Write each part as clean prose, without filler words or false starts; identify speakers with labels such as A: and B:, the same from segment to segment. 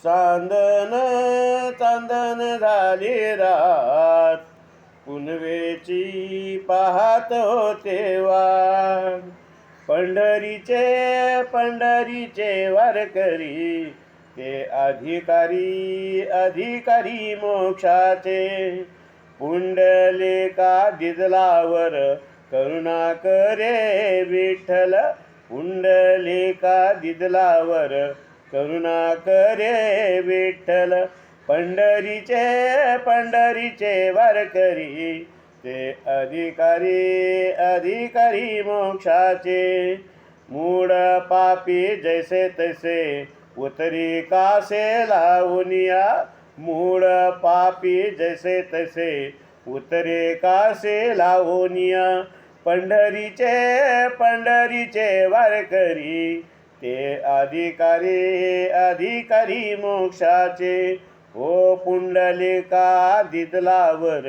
A: चांदन चांदन झाली रात, पुनवेची पाहत होते वाट. पंढरीचे पंढरीचे वारकरी, ते अधिकारी अधिकारी मोक्षाचे. पुंडलिका दिजलावर करुणा करे विठ्ठल, पुंडलिका दिजलावर करुणा करे विठ्ठल. पंढरीचे पंढरीचे वारकरी, ते अधिकारी अधिकारी मोक्षाचे. मूळ पापी जैसे तैसे उतरी कासे लावूनिया, मूळ पापी जैसे तैसे उतरे कासे लावूनिया. पंढरीचे पंढरीचे वारकरी, ते अधिकारी अधिकारी मोक्षाचे. ओ पुंडलिका दिदलावर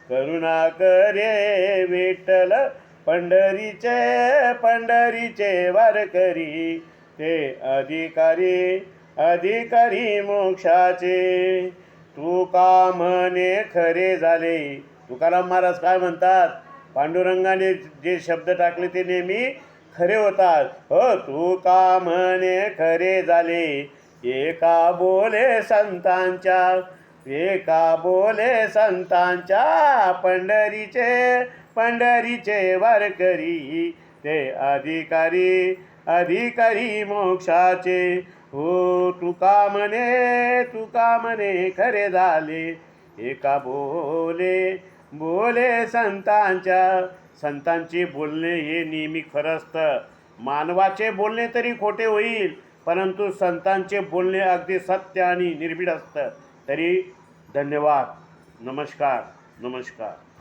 A: करुणा करे विठ्ठल, पंढरीचे पंढरीचे वारकरी, ते अधिकारी अधिकारी मोक्षाचे. तुका म्हणे खरे झाले. तुकाराम महाराज काय म्हणतात? पांडुरंगाने जे शब्द टाकले ते नेहमी खरे होतात. हो, तुका म्हणे खरे झाले, एका बोले संतांच्या, एका बोले संतांच्या. पंढरीचे पंढरीचे वारकरी, ते अधिकारी अधिकारी मोक्षाचे. हो, तुका म्हणे खरे झाले, एका बोले बोले संतांच्या. संतांचे बोलणे हे नेहमी खरं असतं. मानवाचे बोलणे तरी खोटे होईल, परंतु संतांचे बोलणे अगदी सत्य आणि निर्भीड असतं. तरी धन्यवाद. नमस्कार नमस्कार.